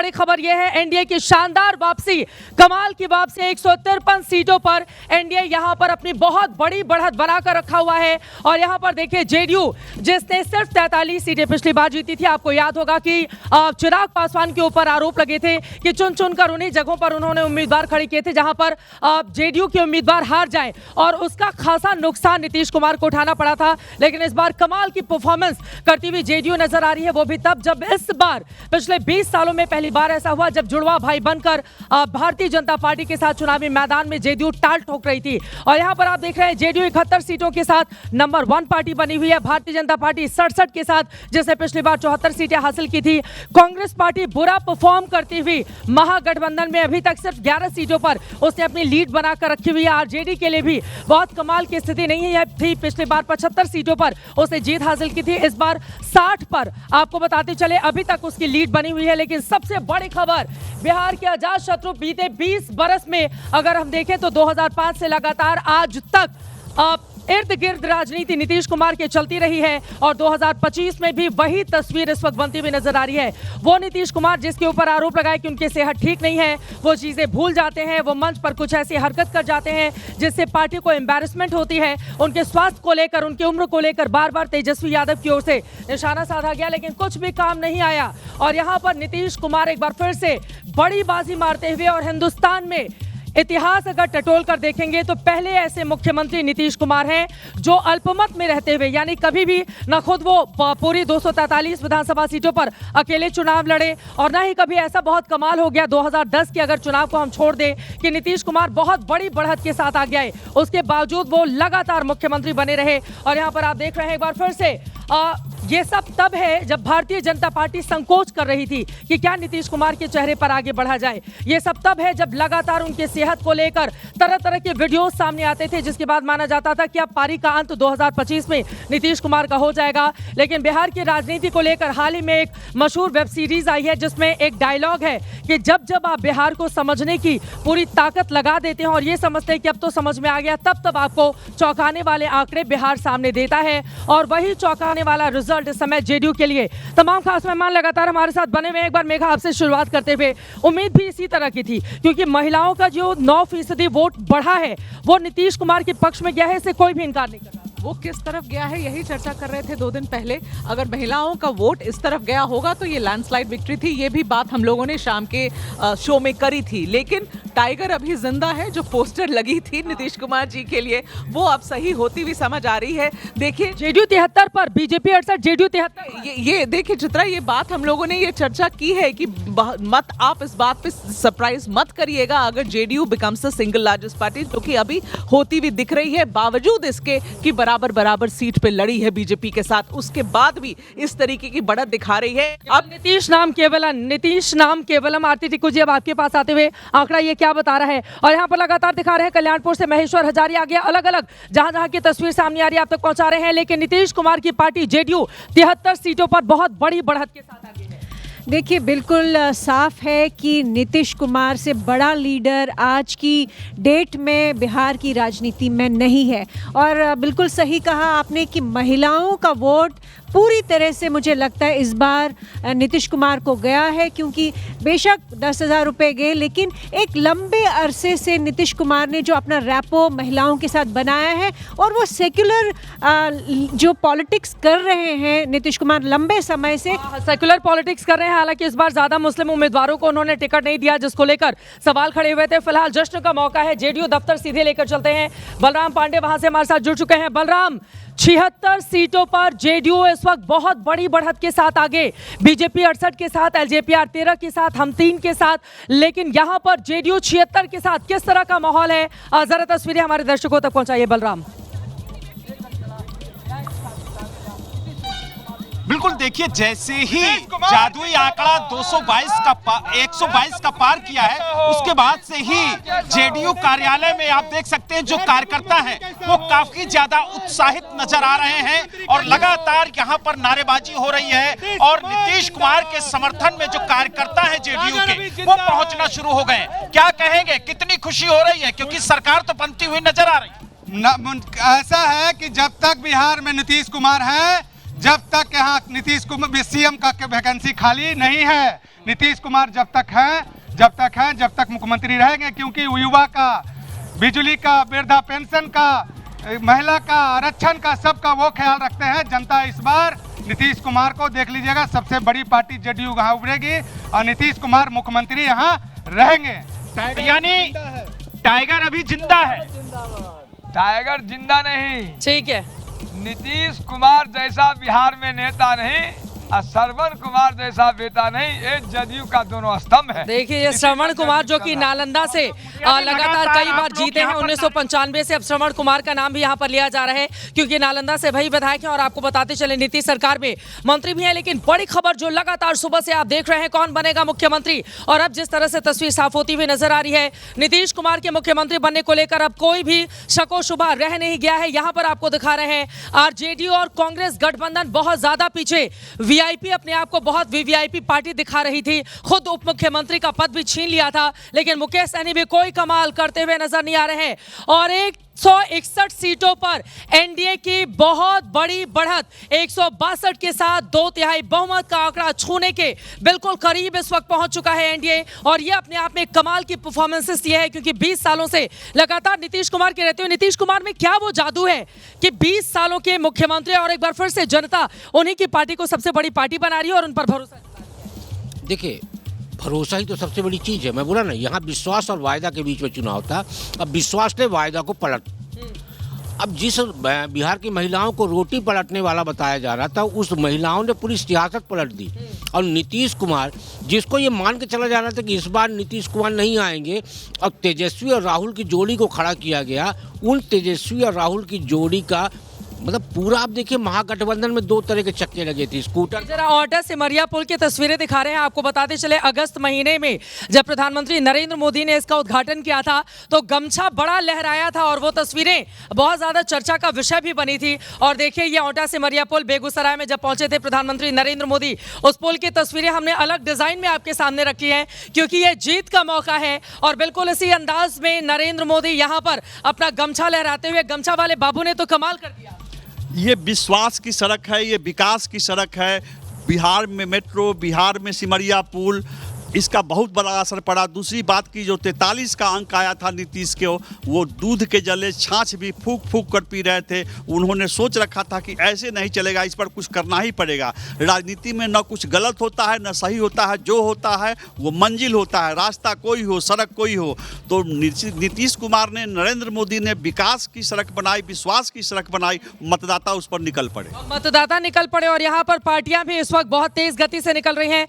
बड़ी खबर यह है, एनडीए की शानदार वापसी, कमाल की वापसी। 153 सीटों पर एनडीए यहां पर अपनी बहुत बड़ी बढ़त बनाकर रखा हुआ है। और यहां पर देखिए जेडीयू जिसने सिर्फ 43 सीटें पिछली बार जीती थी, आपको याद होगा कि चिराग पासवान के ऊपर आरोप लगे थे कि चुन चुनकर उन्हीं जगहों पर उन्होंने उम्मीदवार खड़े किए थे जहां पर जेडीयू के उम्मीदवार हार जाए, और उसका खासा नुकसान नीतीश कुमार को उठाना पड़ा था। लेकिन इस बार कमाल की परफॉर्मेंस करती हुई जेडीयू नजर आ रही है, वो भी तब जब इस बार पिछले 20 सालों में पहली बार ऐसा हुआ जब जुड़वा भाई बनकर भारतीय जनता पार्टी के साथ चुनावी मैदान में जेडीयू टाल ठोक रही थी। और यहां पर आप देख रहे हैं जेडीयू 71 सीटों के साथ नंबर 1 पार्टी बनी हुई है, भारतीय जनता पार्टी 67 के साथ जिसने पिछली बार 74 सीटें हासिल की थी। कांग्रेस पार्टी बुरा परफॉर्म करती हुई महागठबंधन में अभी तक सिर्फ 11 सीटों पर उसने अपनी लीड बनाकर रखी हुई है। आरजेडी के लिए भी बहुत कमाल की स्थिति नहीं है थी, पिछली बार 75 सीटों पर उसने जीत हासिल की थी, इस बार 60 पर आपको बताते चले अभी तक उसकी लीड बनी हुई है। लेकिन सबसे बड़ी खबर, बिहार के अजात शत्रु बीते 20 बरस में अगर हम देखें तो 2005 से लगातार आज तक इर्द गिर्द राजनीति नीतीश कुमार की चलती रही है, और 2025 में भी वही तस्वीर इस वक्त बनती हुई नजर आ रही है। वो नीतीश कुमार जिसके ऊपर आरोप लगाए कि उनकी सेहत ठीक नहीं है, वो चीजें भूल जाते हैं, वो मंच पर कुछ ऐसी हरकत कर जाते हैं जिससे पार्टी को एम्बैरेसमेंट होती है। उनके स्वास्थ्य को लेकर, उनकी उम्र को लेकर बार बार तेजस्वी यादव की ओर से निशाना साधा गया, लेकिन कुछ भी काम नहीं आया। और यहाँ पर नीतीश कुमार एक बार फिर से बड़ी बाजी मारते हुए, और हिंदुस्तान में इतिहास अगर टटोल कर देखेंगे तो पहले ऐसे मुख्यमंत्री नीतीश कुमार हैं जो अल्पमत में रहते हुए, यानी कभी भी न खुद वो पूरी 243 विधानसभा सीटों पर अकेले चुनाव लड़े, और न ही कभी ऐसा बहुत कमाल हो गया 2010 के अगर चुनाव को हम छोड़ दें कि नीतीश कुमार बहुत बड़ी बढ़त के साथ आगे आए, उसके बावजूद वो लगातार मुख्यमंत्री बने रहे। और यहाँ पर आप देख रहे हैं एक बार फिर से ये सब तब है जब भारतीय जनता पार्टी संकोच कर रही थी कि क्या नीतीश कुमार के चेहरे पर आगे बढ़ा जाए। ये सब तब है जब लगातार उनकी सेहत को लेकर तरह तरह के वीडियोस सामने आते थे, जिसके बाद माना जाता था कि अब पारी का अंत 2025 में नीतीश कुमार का हो जाएगा। लेकिन बिहार की राजनीति को लेकर हाल ही में एक मशहूर वेब सीरीज आई है जिसमें एक डायलॉग है कि जब जब आप बिहार को समझने की पूरी ताकत लगा देते हैं और ये समझते हैं कि अब तो समझ में आ गया, तब तब आपको चौंकाने वाले आंकड़े बिहार सामने देता है। और वही चौंकाने वाला रिजल्ट इस समय जेडीयू के लिए। तमाम खास मेहमान लगातार हमारे साथ बने हुए। एक बार मेघा आपसे शुरुआत करते हुए, उम्मीद भी इसी तरह की थी क्योंकि महिलाओं का जो 9% वोट बढ़ा है वो नीतीश कुमार के पक्ष में गया है, इससे कोई भी इनकार नहीं कर रहा। वो किस तरफ गया है यही चर्चा कर रहे थे 2 दिन पहले। अगर महिलाओं का वोट इस तरफ गया होगा तो ये लैंडस्लाइड विक्ट्री थी, ये भी बात हम लोगों ने शाम के शो में करी थी। लेकिन टाइगर अभी जिंदा है, जो पोस्टर लगी थी नीतीश कुमार जी के लिए वो अब सही होती हुई समझ आ रही है। देखिए जेडीयू 73 पर, बीजेपी 68, जेडीयू 73। ये देखिए चित्रा, ये बात हम लोगों ने ये चर्चा की है कि मत आप इस बात पे सरप्राइज मत करिएगा अगर JDU becomes the single largest party, जो कि अभी होती हुई दिख रही है, बावजूद इसके कि बराबर सीट पे लड़ी है बीजेपी के साथ, उसके बाद भी इस तरीके की बढ़त दिखा रही है। अब नीतीश नाम केवलम आरती टिक्कू जी, अब आपके पास आते हुए आंकड़ा ये क्या बता रहा है? और यहाँ पर लगातार दिखा रहे हैं कल्याणपुर से महेश्वर हजारी आगे, अलग अलग जहां की तस्वीर सामने आ रही है आप तक पहुंचा रहे हैं। लेकिन नीतीश कुमार की पार्टी जेडीयू 73 सीटों पर बहुत बड़ी बढ़त के साथ आगे है। देखिए बिल्कुल साफ है कि नीतीश कुमार से बड़ा लीडर आज की डेट में बिहार की राजनीति में नहीं है। और बिल्कुल सही कहा आपने कि महिलाओं का वोट पूरी तरह से मुझे लगता है इस बार नीतीश कुमार को गया है, क्योंकि बेशक 10,000 रुपये गए, लेकिन एक लंबे अरसे से नीतीश कुमार ने जो अपना रैपो महिलाओं के साथ बनाया है और वो सेक्युलर जो पॉलिटिक्स कर रहे हैं नीतीश कुमार लंबे समय से सेक्युलर पॉलिटिक्स कर रहे हैं। हालांकि इस बार ज्यादा मुस्लिम उम्मीदवारों को उन्होंने टिकट नहीं दिया, जिसको लेकर सवाल खड़े हुए थे। फिलहाल जश्न का मौका है, जेडीयू दफ्तर सीधे लेकर चलते हैं। बलराम पांडे वहां से हमारे साथ जुड़ चुके हैं। बलराम, 76 सीटों पर जेडीयू इस वक्त बहुत बड़ी बढ़त के साथ आगे, बीजेपी 68 के साथ, एलजेपी 13 के साथ, हम 3 के साथ, लेकिन यहां पर जेडीयू 76 के साथ किस तरह का माहौल है, जरा तस्वीरें हमारे दर्शकों तक पहुंचाइए बलराम। बिल्कुल देखिए, जैसे ही जादुई आंकड़ा 122 का पार किया है, उसके बाद से ही जेडीयू कार्यालय में आप देख सकते हैं जो कार्यकर्ता हैं वो काफी ज्यादा उत्साहित नजर आ रहे हैं और लगातार यहां पर नारेबाजी हो रही है। और नीतीश कुमार के समर्थन में जो कार्यकर्ता है जेडीयू के, वो पहुंचना शुरू हो गए। क्या कहेंगे, कितनी खुशी हो रही है, क्योंकि सरकार तो बनती हुई नजर आ रही है? ऐसा है कि जब तक बिहार में नीतीश कुमार है, जब तक यहाँ नीतीश कुमार सीएम का वैकेंसी खाली नहीं है, नीतीश कुमार जब तक मुख्यमंत्री रहेंगे, क्योंकि युवा का, बिजली का, वृद्धा पेंशन का, महिला का, आरक्षण का, सबका वो ख्याल रखते हैं। जनता इस बार नीतीश कुमार को देख लीजिएगा, सबसे बड़ी पार्टी जेडीयू यहाँ उभरेगी और नीतीश कुमार मुख्यमंत्री यहाँ रहेंगे। यानी टाइगर अभी जिंदा है। टाइगर जिंदा नहीं, ठीक है, नीतीश कुमार जैसा बिहार में नेता नहीं और श्रवण कुमार जैसा बेटा नहीं, ये जदयू का दोनों स्तंभ है। देखिए ये श्रवण कुमार जो कि नालंदा से लगातार कई बार जीते हैं 1995 से, अब श्रवण कुमार का नाम भी यहाँ पर लिया जा रहा है क्योंकि नालंदा से भाई विधायक हैं और आपको बताते चले नीतीश सरकार में मंत्री भी हैं। लेकिन बड़ी खबर जो लगातार सुबह से आप देख रहे हैं, कौन बनेगा मुख्यमंत्री, और अब जिस तरह से तस्वीर साफ होती हुई नजर आ रही है, नीतीश कुमार के मुख्यमंत्री बनने को लेकर अब कोई भी शको शुबा रह नहीं गया है। यहाँ पर आपको दिखा रहे हैं आरजेडी और कांग्रेस गठबंधन बहुत ज्यादा पीछे, वीआईपी अपने आप को बहुत वीवीआईपी पार्टी दिखा रही थी, खुद उप मुख्यमंत्री का पद भी छीन लिया था, लेकिन मुकेश सहनी भी कोई कमाल करते हुए नजर नहीं आ रहे हैं और 161 सीटों पर एनडीए की बहुत बड़ी बढ़त 162 के साथ 2/3 बहुमत का आंकड़ा छूने के बिल्कुल करीब इस वक्त पहुंच चुका है एनडीए। और ये अपने आप में कमाल की परफॉर्मेंसेस ये है क्योंकि 20 सालों से लगातार नीतीश कुमार के रहते हुए, नीतीश कुमार में क्या वो जादू है कि 20 सालों के मुख्यमंत्री और एक बार फिर से जनता उन्हीं की पार्टी को सबसे बड़ी पार्टी बना रही है और उन पर भरोसा। देखिए, भरोसा ही तो सबसे बड़ी चीज़ है। मैं बोला ना, यहाँ विश्वास और वायदा के बीच में चुनाव था, अब विश्वास ने वायदा को पलट। अब जिस बिहार की महिलाओं को रोटी पलटने वाला बताया जा रहा था, उस महिलाओं ने पूरी सियासत पलट दी। और नीतीश कुमार, जिसको ये मान के चला जा रहा था कि इस बार नीतीश कुमार नहीं आएंगे, और तेजस्वी और राहुल की जोड़ी को खड़ा किया गया, उन तेजस्वी और राहुल की जोड़ी का मतलब पूरा आप देखिए, महागठबंधन में 2 तरह के चक्के लगे थे, स्कूटर। जरा ऑटा सिमरिया पुल की तस्वीरें दिखा रहे हैं आपको। बताते चले अगस्त महीने में जब प्रधानमंत्री नरेंद्र मोदी ने इसका उद्घाटन किया था तो गमछा बड़ा लहराया था और वो तस्वीरें बहुत ज्यादा चर्चा का विषय भी बनी थी। और देखिए ये ऑटा सिमरिया पुल बेगूसराय में जब पहुंचे थे प्रधानमंत्री नरेंद्र मोदी, उस पुल की तस्वीरें हमने अलग डिजाइन में आपके सामने रखी है क्योंकि ये जीत का मौका है। और बिल्कुल इसी अंदाज में नरेंद्र मोदी यहाँ पर अपना गमछा लहराते हुए, गमछा वाले बाबू ने तो कमाल कर दिया। ये विश्वास की सड़क है, ये विकास की सड़क है। बिहार में मेट्रो, बिहार में सिमरिया पुल, इसका बहुत बड़ा असर पड़ा। दूसरी बात की जो 43 का अंक आया था नीतीश के, वो दूध के जले छाछ भी फूक फूक कर पी रहे थे। उन्होंने सोच रखा था कि ऐसे नहीं चलेगा, इस पर कुछ करना ही पड़ेगा। राजनीति में न कुछ गलत होता है न सही होता है, जो होता है वो मंजिल होता है, रास्ता कोई हो, सड़क कोई हो। तो नीतीश कुमार ने, नरेंद्र मोदी ने विकास की सड़क बनाई, विश्वास की सड़क बनाई, मतदाता उस पर निकल पड़े। मतदाता निकल पड़े और यहाँ पर पार्टियां भी इस वक्त बहुत तेज गति से निकल रही हैं।